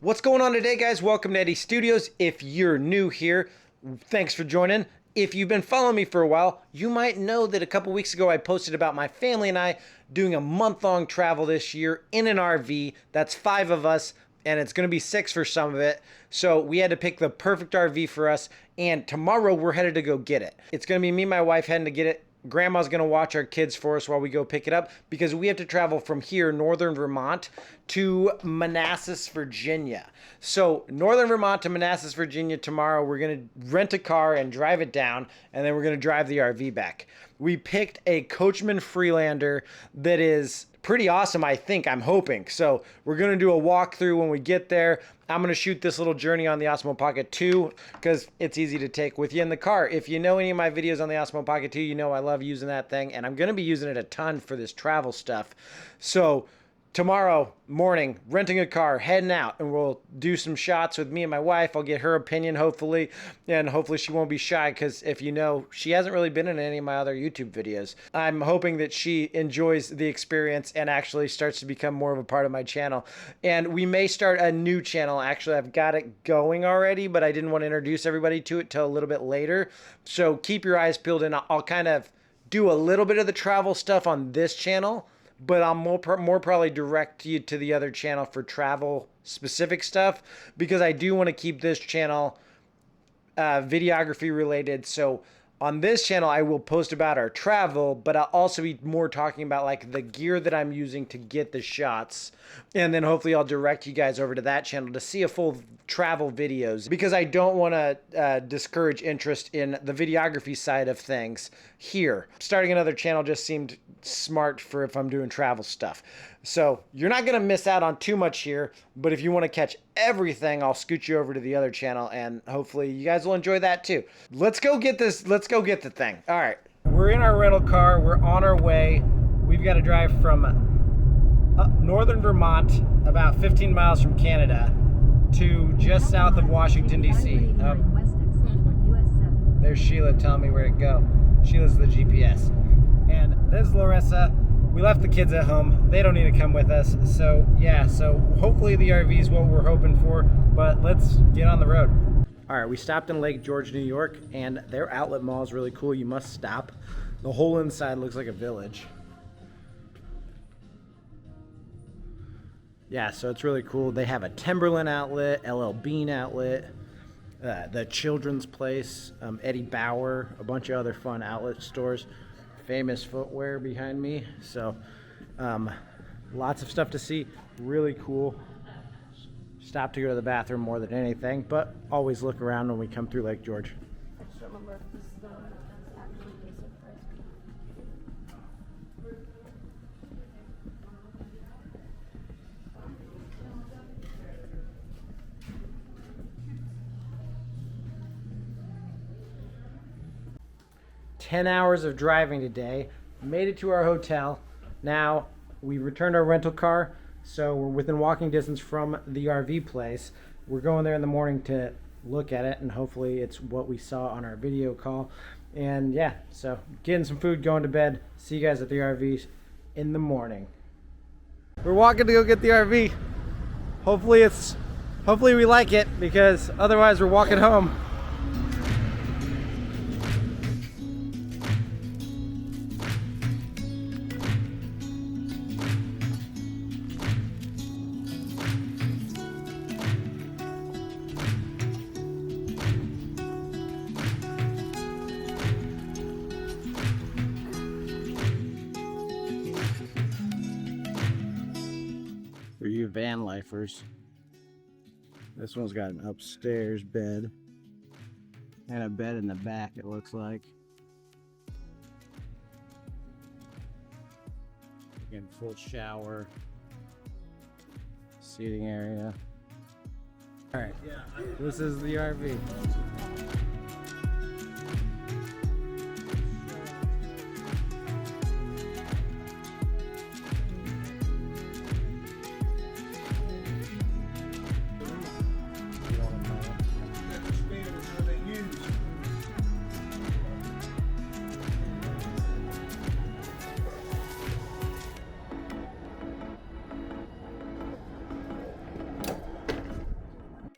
What's going on today, guys? Welcome to Eddie Studios. If you're new here, thanks for joining. If you've been following me for a while, you might know that a couple weeks ago I posted about my family and I doing a month-long travel this year in an RV. That's 5 of us, and it's going to be 6 for some of it. So we had to pick the perfect RV for us, and tomorrow we're headed to go get it. It's going to be me and my wife heading to get it. Grandma's going to watch our kids for us while we go pick it up because we have to travel from here, northern Vermont, to Manassas, Virginia. So northern Vermont to Manassas, Virginia tomorrow. We're going to rent a car and drive it down, and then we're going to drive the RV back. We picked a Coachman Freelander that is pretty awesome, I think. I'm hoping. So we're going to do a walkthrough when we get there. I'm going to shoot this little journey on the Osmo Pocket 2 because it's easy to take with you in the car. If you know any of my videos on the Osmo Pocket 2, you know I love using that thing, and I'm going to be using it a ton for this travel stuff. So tomorrow morning, renting a car, heading out, and we'll do some shots with me and my wife. I'll get her opinion, hopefully, and hopefully she won't be shy because if you know, she hasn't really been in any of my other YouTube videos. I'm hoping that she enjoys the experience and actually starts to become more of a part of my channel. And we may start a new channel. Actually, I've got it going already, but I didn't want to introduce everybody to it till a little bit later. So keep your eyes peeled, and I'll kind of do a little bit of the travel stuff on this channel, but I'll more probably direct you to the other channel for travel specific stuff because I do want to keep this channel videography related. So on this channel, I will post about our travel, but I'll also be more talking about like the gear that I'm using to get the shots. And then hopefully I'll direct you guys over to that channel to see a full travel videos because I don't want to discourage interest in the videography side of things here. Starting another channel just seemed smart for if I'm doing travel stuff. So you're not going to miss out on too much here, but if you want to catch everything, I'll scoot you over to the other channel and hopefully you guys will enjoy that too. Let's go get this. Let's go get the thing. All right. We're in our rental car. We're on our way. We've got to drive from northern Vermont, about 15 miles from Canada, to just south of Washington, D.C. There's Sheila telling me where to go. Sheila's the GPS. And this is Larissa. We left the kids at home. They don't need to come with us. So yeah, so hopefully the RV is what we're hoping for, but let's get on the road. All right, we stopped in Lake George, New York, and their outlet mall is really cool. You must stop. The whole inside looks like a village. Yeah, so it's really cool. They have a Timberland outlet, LL Bean outlet, the Children's Place, Eddie Bauer, a bunch of other fun outlet stores. Famous footwear behind me. So lots of stuff to see. Really cool. Stop to go to the bathroom more than anything, but always look around when we come through Lake George. 10 hours of driving today. Made it to our hotel. Now we returned our rental car, so we're within walking distance from the RV place. We're going there in the morning to look at it, and hopefully it's what we saw on our video call. And yeah, so getting some food, going to bed. See you guys at the RV in the morning. We're walking to go get the RV. Hopefully we like it, because otherwise we're walking home. For you van lifers, this one's got an upstairs bed and a bed in the back, it looks like. Again, full shower, seating area. All right, this is the RV.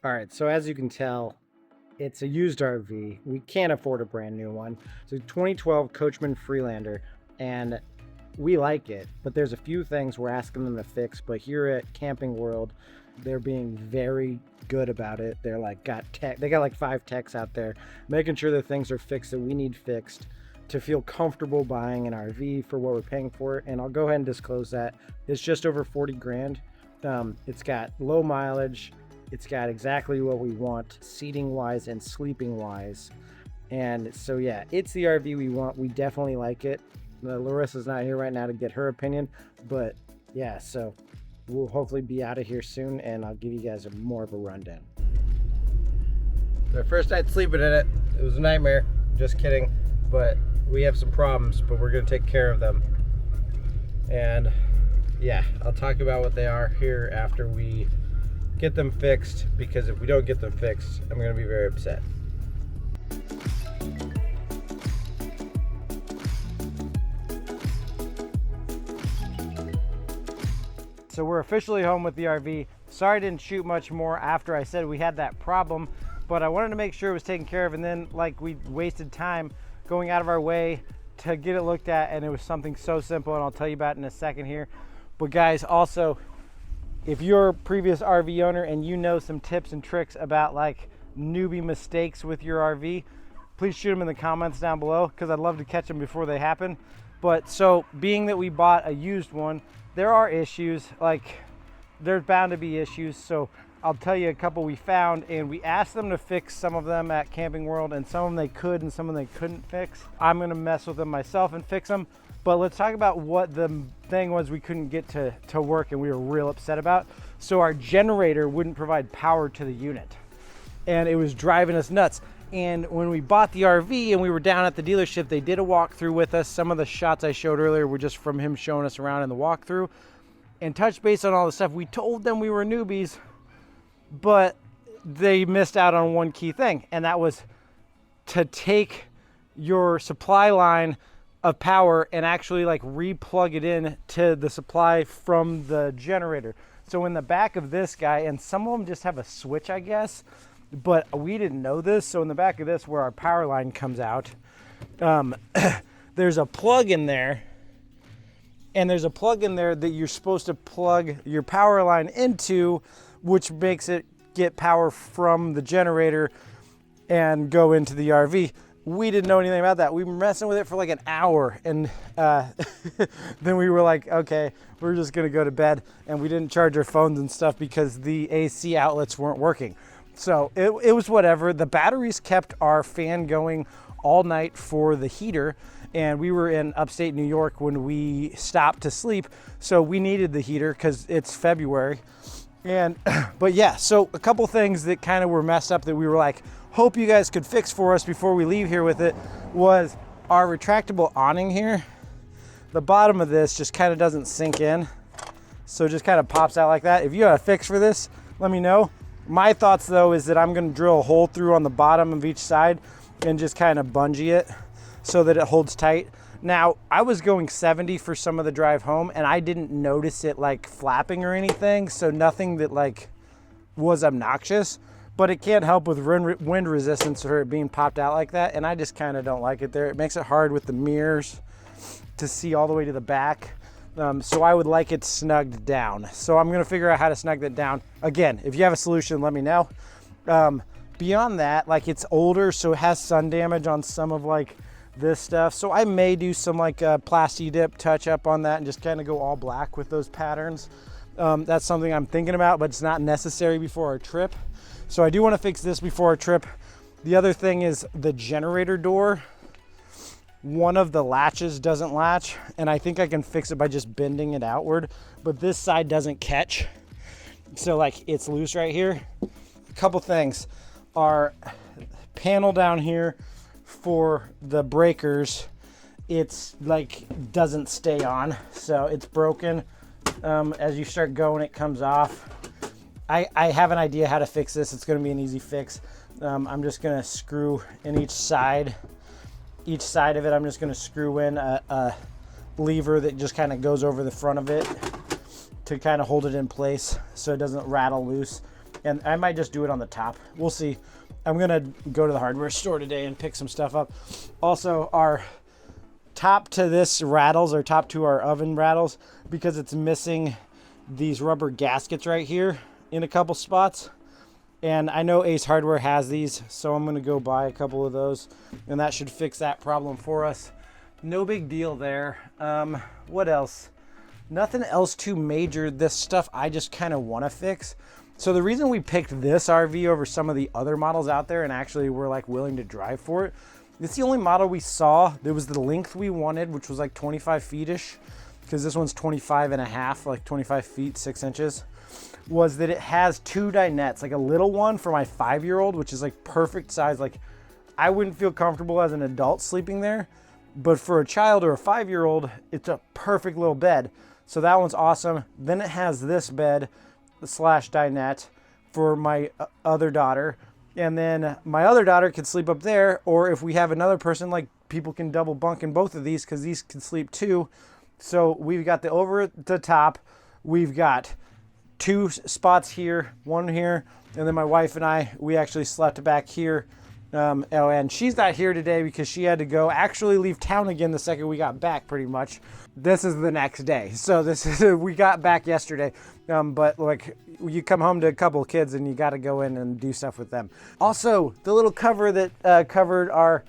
All right, so as you can tell, it's a used RV. We can't afford a brand new one. It's a 2012 Coachman Freelander, and we like it, but there's a few things we're asking them to fix. But here at Camping World, they're being very good about it. They're like they got like 5 techs out there making sure that things are fixed that we need fixed to feel comfortable buying an RV for what we're paying for it. And I'll go ahead and disclose that it's just over 40 grand. It's got low mileage. It's got exactly what we want, seating wise and sleeping wise. And so, yeah, it's the RV we want. We definitely like it. Larissa's not here right now to get her opinion, but yeah, so we'll hopefully be out of here soon, and I'll give you guys more of a rundown. The first night sleeping in it, it was a nightmare. Just kidding, but we have some problems, but we're gonna take care of them. And yeah, I'll talk about what they are here after we get them fixed, because if we don't get them fixed, I'm gonna be very upset. So we're officially home with the RV. Sorry I didn't shoot much more after I said we had that problem, but I wanted to make sure it was taken care of, and then like we wasted time going out of our way to get it looked at, and it was something so simple, and I'll tell you about it in a second here. But guys, also, if you're a previous RV owner and you know some tips and tricks about like newbie mistakes with your RV, please shoot them in the comments down below, because I'd love to catch them before they happen. But so being that we bought a used one, there are issues, like there's bound to be issues. So I'll tell you a couple we found, and we asked them to fix some of them at Camping World, and some of them they could and some of them they couldn't fix. I'm gonna mess with them myself and fix them. But let's talk about what the thing was we couldn't get to work and we were real upset about. So our generator wouldn't provide power to the unit, and it was driving us nuts. And when we bought the RV and we were down at the dealership, they did a walkthrough with us. Some of the shots I showed earlier were just from him showing us around in the walkthrough, and touched base on all the stuff. We told them we were newbies, but they missed out on one key thing, and that was to take your supply line of power and actually like re-plug it in to the supply from the generator. So in the back of this guy, and some of them just have a switch, I guess, but we didn't know this. So in the back of this, where our power line comes out, there's a plug in there, and there's a plug in there that you're supposed to plug your power line into, which makes it get power from the generator and go into the RV. We didn't know anything about that. We were messing with it for like an hour, and then we were like, okay, we're just gonna go to bed. And we didn't charge our phones and stuff because the AC outlets weren't working. So it was whatever. The batteries kept our fan going all night for the heater, and we were in upstate New York when we stopped to sleep, so we needed the heater because it's February. And but yeah, so a couple things that kind of were messed up that we were like, hope you guys could fix for us before we leave here with it, was our retractable awning here. The bottom of this just kind of doesn't sink in, so it just kind of pops out like that. If you have a fix for this, let me know. My thoughts though is that I'm going to drill a hole through on the bottom of each side and just kind of bungee it so that it holds tight. Now, I was going 70 for some of the drive home, and I didn't notice it like flapping or anything, so nothing that like was obnoxious, but it can't help with wind resistance or it being popped out like that, and I just kind of don't like it there. It makes it hard with the mirrors to see all the way to the back, so I would like it snugged down. So I'm gonna figure out how to snug that down. Again, if you have a solution, let me know. Beyond that, like, it's older, so it has sun damage on some of like this stuff, so I may do some like plasti dip touch up on that and just kind of go all black with those patterns. That's something I'm thinking about, but it's not necessary before our trip. So I do want to fix this before our trip. The other thing is the generator door. One of the latches doesn't latch, and I think I can fix it by just bending it outward, but this side doesn't catch, so like it's loose right here. A couple things. Our panel down here for the breakers, it's like doesn't stay on, so it's broken. As you start going, it comes off. I have an idea how to fix this. It's going to be an easy fix. I'm just going to screw in each side of it. I'm just going to screw in a lever that just kind of goes over the front of it to kind of hold it in place so it doesn't rattle loose. And I might just do it on the top. We'll see. I'm gonna go to the hardware store today and pick some stuff up. Also, our top to this rattles, or top to our oven rattles, because it's missing these rubber gaskets right here in a couple spots. And I know Ace Hardware has these, so I'm gonna go buy a couple of those, and that should fix that problem for us. No big deal there. What else? Nothing else too major. This stuff I just kind of want to fix. So the reason we picked this RV over some of the other models out there, and actually we're like willing to drive for it, it's the only model we saw that was the length we wanted, which was like 25 feet-ish, because this one's 25 and a half, like 25 feet, 6 inches, was that it has 2 dinettes, like a little one for my 5-year-old, which is like perfect size. Like I wouldn't feel comfortable as an adult sleeping there, but for a child or a 5-year-old, it's a perfect little bed. So that one's awesome. Then it has this bed slash dinette for my other daughter. And then my other daughter can sleep up there, or if we have another person, like people can double bunk in both of these because these can sleep too. So we've got the over at the top. We've got 2 spots here, 1 here. And then my wife and I, we actually slept back here. And she's not here today because she had to go actually leave town again the second we got back, pretty much. This is the next day. So this is, we got back yesterday. But like you come home to a couple of kids and you got to go in and do stuff with them. Also, the little cover that covered our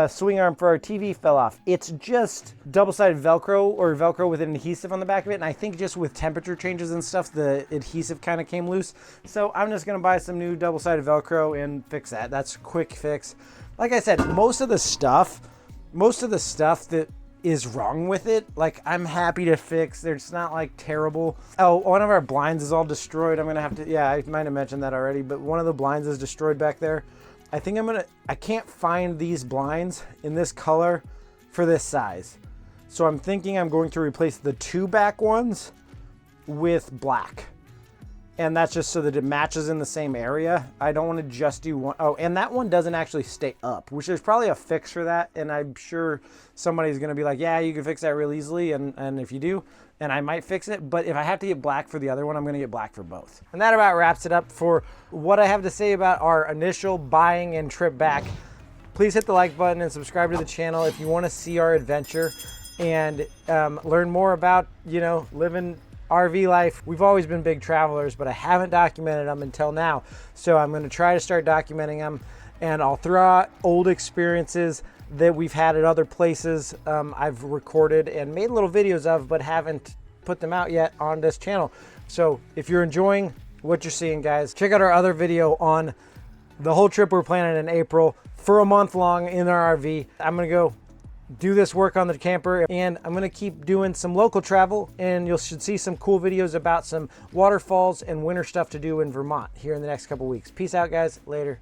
swing arm for our TV fell off. It's just double-sided Velcro, or Velcro with an adhesive on the back of it. And I think just with temperature changes and stuff, the adhesive kind of came loose. So I'm just going to buy some new double-sided Velcro and fix that. That's a quick fix. Like I said, most of the stuff that is wrong with it, like I'm happy to fix. It's not like terrible. Oh, one of our blinds is all destroyed. I'm going to have to, yeah, I might have mentioned that already, but one of the blinds is destroyed back there. I think I can't find these blinds in this color for this size. So I'm thinking I'm going to replace the 2 back ones with black. And that's just so that it matches in the same area. I don't want to just do one. Oh, and that one doesn't actually stay up, which there's probably a fix for that. And I'm sure somebody's going to be like, yeah, you can fix that real easily. And if you do, and I might fix it. But if I have to get black for the other one, I'm going to get black for both. And that about wraps it up for what I have to say about our initial buying and trip back. Please hit the like button and subscribe to the channel if you want to see our adventure and learn more about, you know, living RV life. We've always been big travelers, but I haven't documented them until now. So I'm going to try to start documenting them, and I'll throw out old experiences that we've had at other places I've recorded and made little videos of, but haven't put them out yet on this channel. So if you're enjoying what you're seeing, guys, check out our other video on the whole trip we're planning in April for a month long in our RV. I'm going to go do this work on the camper, and I'm going to keep doing some local travel, and you should see some cool videos about some waterfalls and winter stuff to do in Vermont here in the next couple weeks. Peace out, guys. Later.